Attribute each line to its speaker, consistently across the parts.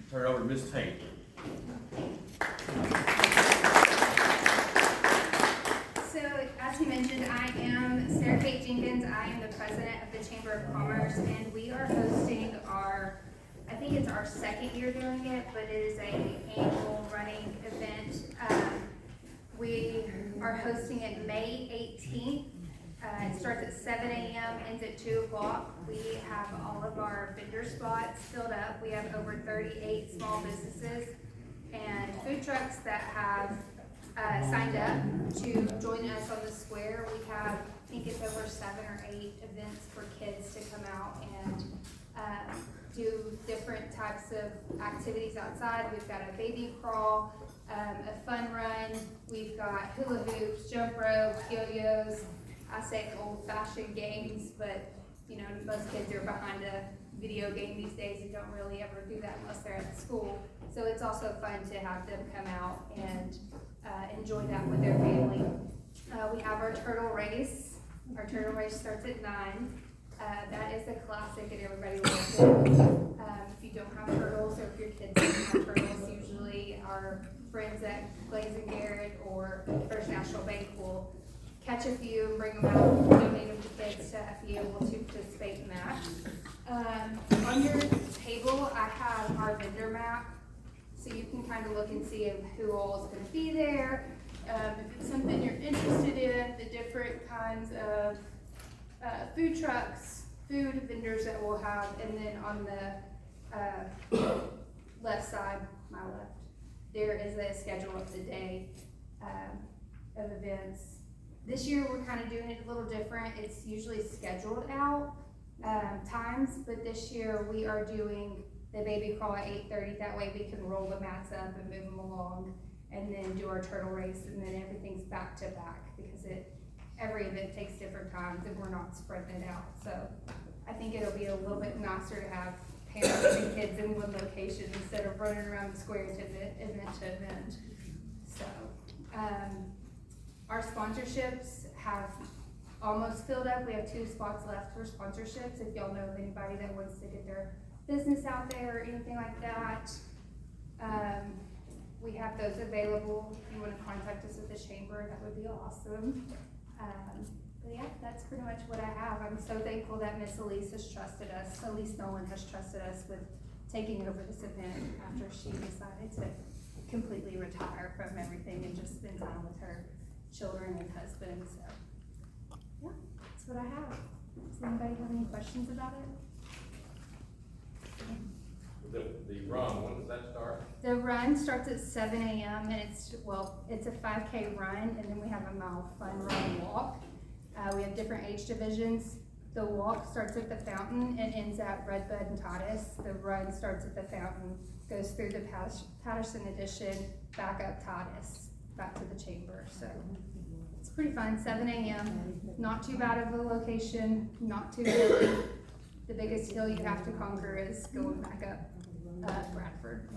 Speaker 1: turn it over to Ms. Tate.
Speaker 2: So, as he mentioned, I am Sara Kate Jenkins. I am the president of the Chamber of Commerce, and we are hosting I think it's our second year doing it, but it is an annual running event. We are hosting it May 18th. It starts at 7 a.m., ends at 2 o'clock. We have all of our vendor spots filled up. We have over 38 small businesses and food trucks that have signed up to join us on the square. We have, I think it's over 7 or 8 events for kids to come out and do different types of activities outside. We've got a baby crawl, a fun run. We've got hula hoops, jump rope, yo-yos. I say old-fashioned games, but you know, most kids are behind a video game these days and don't really ever do that unless they're at school. So it's also fun to have them come out and enjoy that with their family. We have our turtle race. Our turtle race starts at 9. That is a classic and everybody loves it. If you don't have turtles or if your kids don't have turtles, usually our friends at Glaze and Garrett or First National Bank will catch a few, bring them out, donate them to kids to be able to participate in that. On your table, I have our vendor map, so you can kind of look and see who all is going to be there. If it's something you're interested in, the different kinds of food trucks, food vendors that we'll have, and then on the left side, my left, there is a schedule of the day of events. This year we're kind of doing it a little different. It's usually scheduled out times, but this year we are doing the baby crawl at 8:30. That way we can roll the mats up and move them along, and then do our turtle race, and then everything's back to back because every event takes different times and we're not spreading it out. So I think it'll be a little bit nicer to have parents and kids in one location instead of running around the square to event to event. So our sponsorships have almost filled up. We have 2 spots left for sponsorships. If y'all know of anybody that wants to get their business out there or anything like that, we have those available. If you want to contact us at the chamber, that would be awesome. But yeah, that's pretty much what I have. I'm so thankful that Miss Elise has trusted us. Elise Nolan has trusted us with taking over this event after she decided to completely retire from everything and just spend time with her children and husband. So yeah, that's what I have. Does anybody have any questions about it?
Speaker 3: The run, when does that start?
Speaker 2: The run starts at 7 a.m. and it's a 5K run, and then we have a mile fun run walk. We have different age divisions. The walk starts at the fountain and ends at Redbud and Titus. The run starts at the fountain, goes through the Patterson Addition, back up Titus, back to the chamber. So it's pretty fun. 7 a.m. Not too bad of a location, not too hilly. The biggest hill you have to conquer is going back up Bradford.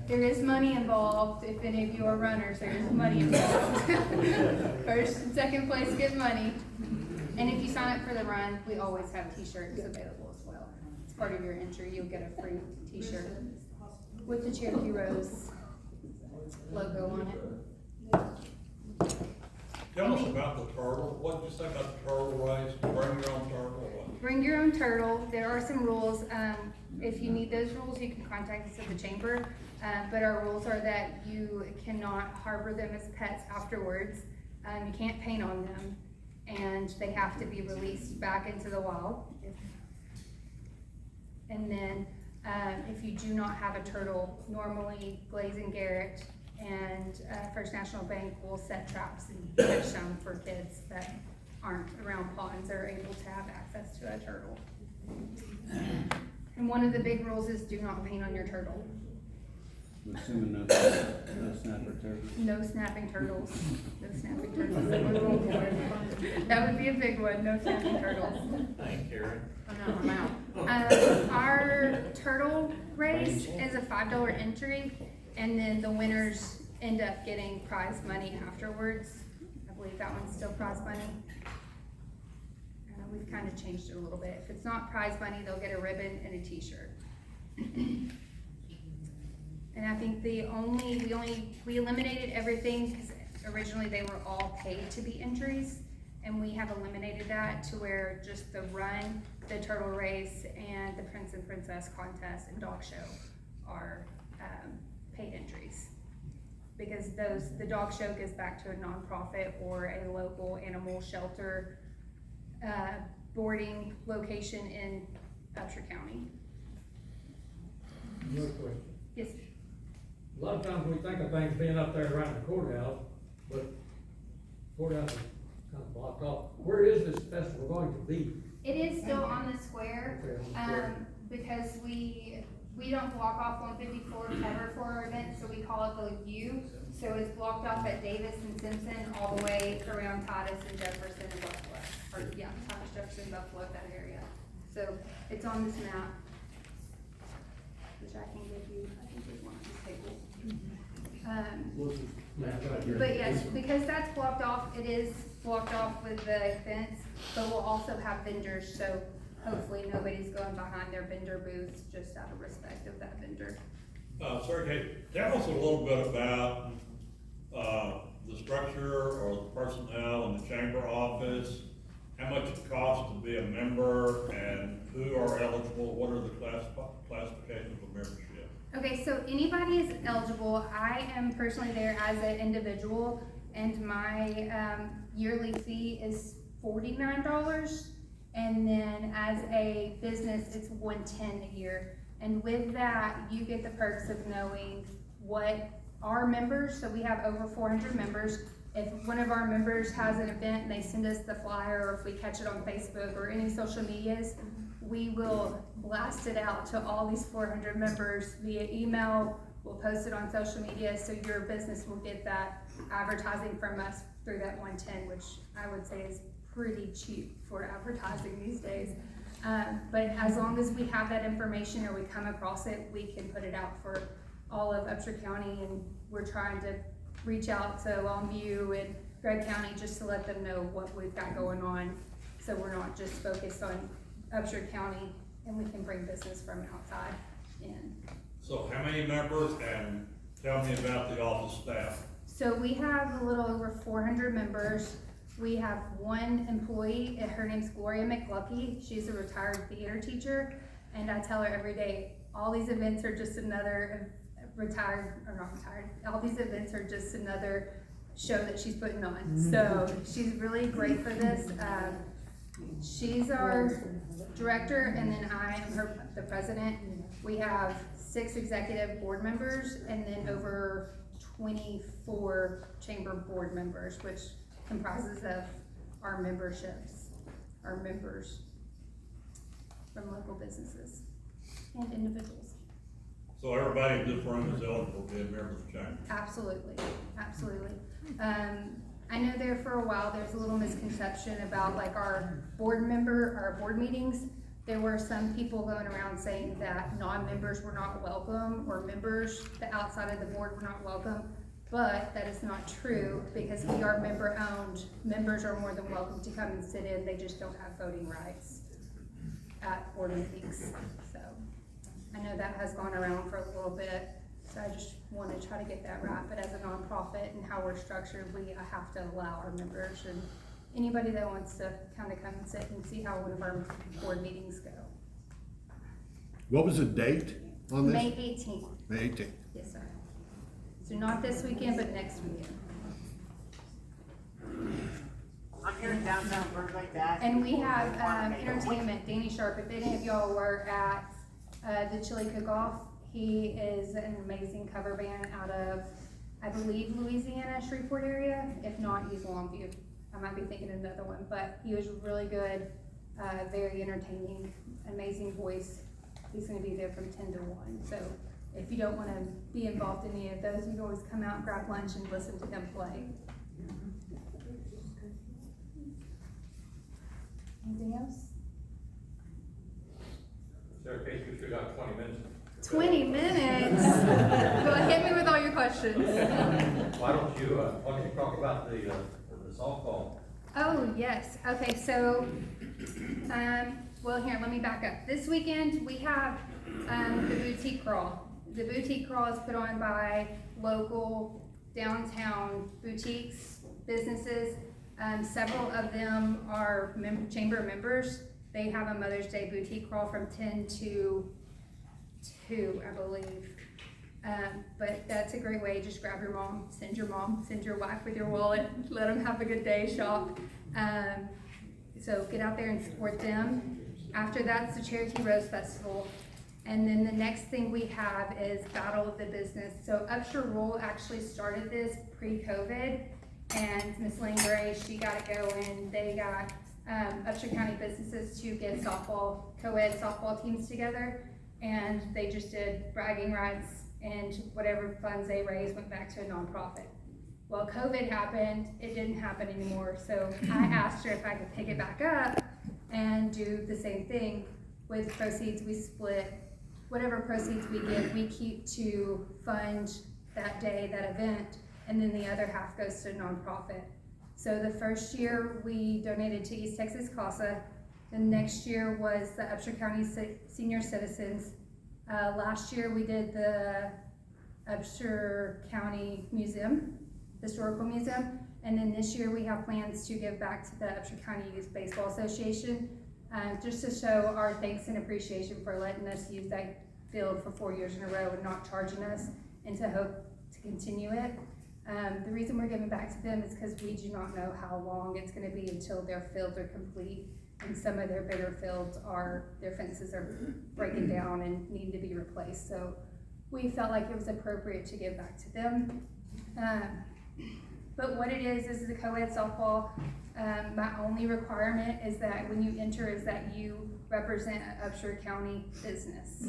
Speaker 2: There is money involved. If any of you are runners, there is money involved. First and second place get money. And if you sign up for the run, we always have t-shirts available as well. It's part of your entry. You'll get a free t-shirt with the Cherokee Rose logo on it.
Speaker 4: Tell us about the turtle. What did you say about the turtle race? Bring your own turtle or what?
Speaker 2: Bring your own turtle. There are some rules. If you need those rules, you can contact us at the chamber. But our rules are that you cannot harbor them as pets afterwards. You can't paint on them, and they have to be released back into the wild. And then if you do not have a turtle, normally Glaze and Garrett and First National Bank will set traps and catch them for kids that aren't around ponds or able to have access to a turtle. And one of the big rules is do not paint on your turtle.
Speaker 5: I'm assuming no snapper turtles.
Speaker 2: No snapping turtles. No snapping turtles. That we're going for. That would be a big one. No snapping turtles.
Speaker 3: Thanks, Karen.
Speaker 2: Oh no, I'm out. Our turtle race is a $5 entry, and then the winners end up getting prize money afterwards. I believe that one's still prize money. We've kind kind of changed it a little bit. If it's not prize money, they'll get a ribbon and a t-shirt. And I think we eliminated everything, because originally they were all paid to be entries, and we have eliminated that to where just the run, the turtle race, and the Prince and Princess contest and dog show are paid entries. Because the dog show goes back to a nonprofit or a local animal shelter boarding location in Upshur County.
Speaker 1: Another question.
Speaker 2: Yes.
Speaker 1: A lot of times we think of things being up there around the courthouse, but courthouse is kind of blocked off. Where is this festival going to be?
Speaker 2: It is still on the square,
Speaker 1: Okay, on the square.
Speaker 2: because we don't block off 154 ever for our event, so we call it the U. So it's blocked off at Davis and Simpson all the way around Titus and Jefferson and Buffalo. Or, yeah, Titus, Jefferson, Buffalo, that area. So it's on this map, which I can give you, I think there's one on this table. But yes, because that's blocked off, it is blocked off with the fence, but we'll also have vendors, so hopefully nobody's going behind their vendor booths, just out of respect of that vendor.
Speaker 4: Sara Kate, tell us a little bit about, the structure or the personnel in the chamber office, how much it costs to be a member, and who are eligible, what are the classifications of membership?
Speaker 2: Okay, so anybody is eligible. I am personally there as an individual, and my yearly fee is $49, and then as a business, it's $110 a year. And with that, you get the perks of knowing what our members, so we have over 400 members. If one of our members has an event and they send us the flyer, or if we catch it on Facebook or any social medias, we will blast it out to all these 400 members via email. We'll post it on social media, so your business will get that advertising from us through that 110, which I would say is pretty cheap for advertising these days. But as long as we have that information or we come across it, we can put it out for all of Upshur County, and we're trying to reach out to Longview and Gregg County just to let them know what we've got going on, so we're not just focused on Upshur County, and we can bring business from outside in.
Speaker 4: So how many members, and tell me about the office staff?
Speaker 2: So we have a little over 400 members. We have one employee, and her name's Gloria McLucky. She's a retired theater teacher, and I tell her every day, all these events are just another all these events are just another show that she's putting on. So she's really great for this. She's our director, and then I am the president. We have 6 executive board members, and then over 24 chamber board members, which comprises of our memberships, our members from local businesses and individuals.
Speaker 4: So everybody in this room is eligible to be a member of the chamber?
Speaker 2: Absolutely, absolutely. I know there for a while, there's a little misconception about like our board meetings. There were some people going around saying that non-members were not welcome, or members outside of the board were not welcome. But that is not true, because we are member-owned. Members are more than welcome to come and sit in, they just don't have voting rights at board meetings. So I know that has gone around for a little bit, so I just want to try to get that right. But as a nonprofit and how we're structured, we have to allow our members and anybody that wants to kind of come and sit and see how one of our board meetings go.
Speaker 6: What was the date on this?
Speaker 2: May 18th.
Speaker 6: May 18th.
Speaker 2: Yes, sir. So not this weekend, but next weekend.
Speaker 7: I'm here in downtown Berkeley, that.
Speaker 2: And we have entertainment. Danny Sharp, if any of y'all were at the Chili Cook-Off, he is an amazing cover band out of, I believe, Louisiana, Shreveport area. If not, he's Longview. I might be thinking of another one, but he was really good, very entertaining, amazing voice. He's gonna be there from 10 to 1. So if you don't wanna be involved in any of those, you can always come out, grab lunch, and listen to him play. Anything else?
Speaker 3: Sara Kate, you still got 20 minutes.
Speaker 2: 20 minutes? Well, hit me with all your questions.
Speaker 3: Why don't you talk about the softball?
Speaker 2: Oh, yes. Okay, so Well, here, let me back up. This weekend, we have, the boutique crawl. The boutique crawl is put on by local downtown boutiques, businesses. Several of them are chamber members. They have a Mother's Day boutique crawl from 10 to 2, I believe. But that's a great way. Just grab your mom, send your wife with your wallet, let them have a good day, shop. So get out there and support them. After that's the Cherokee Rose Festival. And then the next thing we have is Battle of the Business. So Upshur Rural actually started this pre-COVID, and Miss Lynn Gray, she got it going. They got Upshur County businesses to get co-ed softball teams together, and they just did bragging rights, and whatever funds they raised went back to a nonprofit. Well, COVID happened, it didn't happen anymore, so I asked her if I could pick it back up and do the same thing. With proceeds, we split whatever proceeds we get, we keep to fund that day, that event, and then the other half goes to a nonprofit. So the first year we donated to East Texas CASA. The next year was the Upshur County Senior Citizens. Last year we did the Upshur County Museum, Historical Museum, and then this year we have plans to give back to the Upshur County Youth Baseball Association, just to show our thanks and appreciation for letting us use that field for 4 years in a row and not charging us, and to hope to continue it. The reason we're giving back to them is because we do not know how long it's going to be until their fields are complete, and some of their bigger fields their fences are breaking down and need to be replaced. So we felt like it was appropriate to give back to them. But what it is the co-ed softball. My only requirement is that when you enter is that you represent an Upshur County business,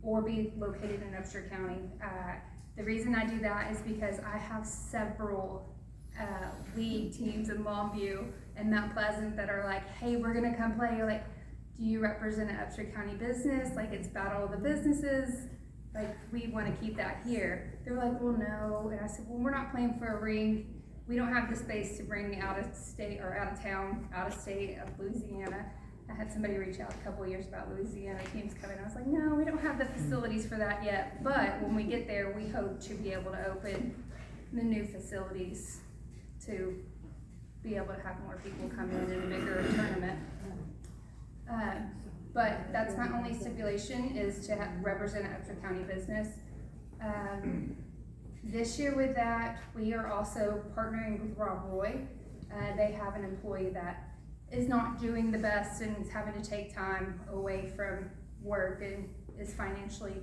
Speaker 2: or be located in Upshur County. The reason I do that is because I have several league teams in Longview and Mount Pleasant that are like, hey, we're gonna come play. Like, do you represent an Upshur County business? Like, it's Battle of the Businesses. Like, we want to keep that here. They were like, well, no. And I said, well, we're not playing for a ring. We don't have the space to bring out of state or out of town, out of state of Louisiana. I had somebody reach out a couple of years about Louisiana teams coming. I was like, no, we don't have the facilities for that yet. But when we get there, we hope to be able to open the new facilities to be able to have more people come in and a bigger tournament. But that's my only stipulation, is to represent an Upshur County business. This year with that, we are also partnering with Rob Roy. They have an employee that is not doing the best and is having to take time away from work and is financially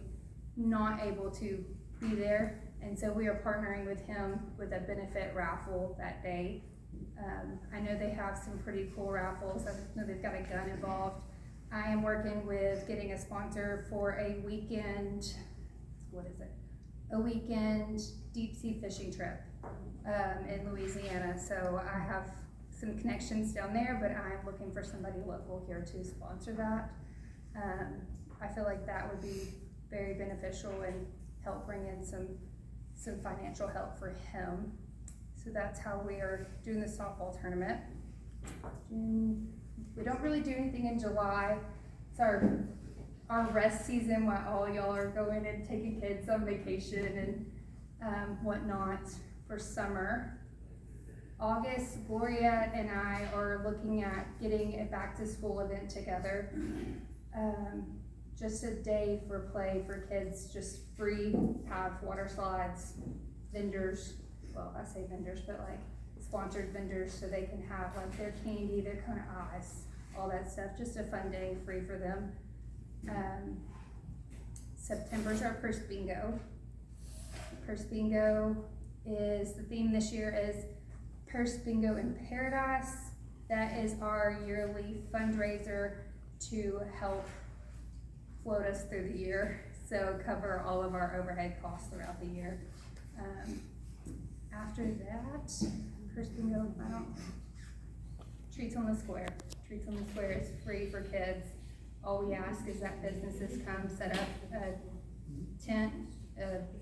Speaker 2: not able to be there. And so we are partnering with him with a benefit raffle that day. I know they have some pretty cool raffles. I know they've got a gun involved. I am working with getting a sponsor for a weekend, a weekend deep sea fishing trip in Louisiana. So I have some connections down there, but I'm looking for somebody local here to sponsor that. I feel like that would be very beneficial and help bring in some financial help for him. So that's how we are doing the softball tournament. We don't really do anything in July. It's our rest season while all y'all are going and taking kids on vacation and whatnot for summer. August, Gloria and I are looking at getting a back to school event together. Just a day for play for kids, just free, have water slides, vendors, well, I say vendors, but like sponsored vendors, so they can have like their candy, their cone of ice, all that stuff. Just a fun day, free for them. September's our Purse Bingo. Purse Bingo is, the theme this year is Purse Bingo in Paradise. That is our yearly fundraiser to help float us through the year, so cover all of our overhead costs throughout the year. After that, Purse Bingo, Treats on the Square. Treats on the Square is free for kids. All we ask is that businesses come set up a tent,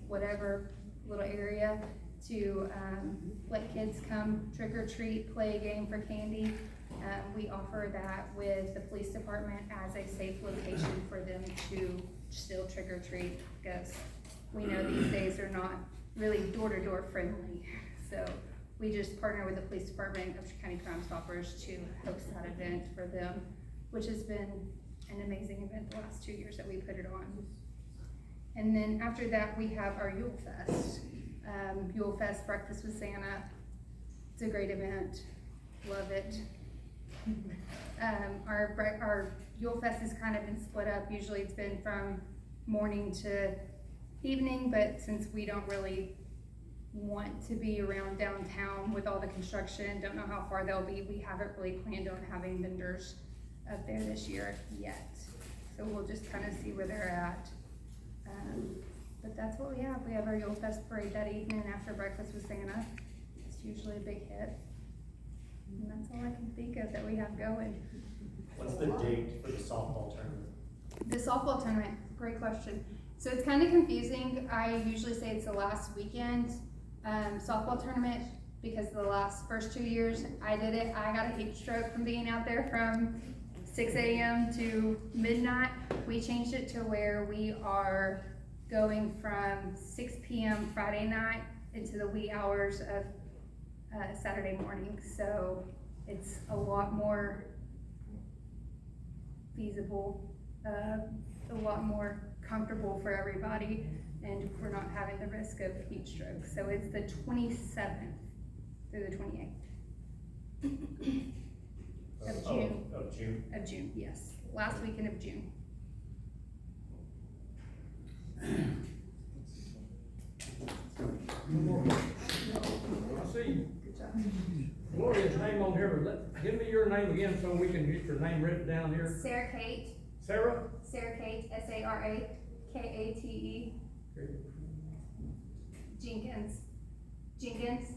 Speaker 2: whatever little area to, let kids come trick or treat, play a game for candy. We offer that with the police department as a safe location for them to still trick or treat, because we know these days are not really door-to-door friendly. So we just partner with the police department of County Crime Stoppers to host that event for them, which has been an amazing event the last 2 years that we put it on. And then after that, we have our Yule Fest. Yule Fest Breakfast with Santa. It's a great event. Love it. Our Yule Fest has kind of been split up. Usually it's been from morning to evening, but since we don't really want to be around downtown with all the construction, don't know how far they'll be, we haven't really planned on having vendors up there this year yet. So we'll just kind of see where they're at. But that's what we have. We have our Yule Fest parade that evening after Breakfast with Santa. It's usually a big hit. And that's all I can think of that we have going.
Speaker 8: What's the date for the softball tournament?
Speaker 2: The softball tournament, great question. So it's kind of confusing. I usually say it's the last weekend softball tournament, because the first 2 years I did it, I got a heat stroke from being out there from 6 a.m. to midnight. We changed it to where we are going from 6 p.m. Friday night into the wee hours of Saturday morning. So it's a lot more feasible, a lot more comfortable for everybody, and we're not having the risk of heat stroke. So it's the 27th through the 28th of June.
Speaker 8: Of June.
Speaker 2: Of June, yes. Last weekend of June.
Speaker 1: I see
Speaker 2: Good job.
Speaker 1: Gloria's name on here, but give me your name again so we can get your name written down here.
Speaker 2: Sara Kate.
Speaker 1: Sarah?
Speaker 2: Sara Kate, Sarakate Jenkins. Jenkins.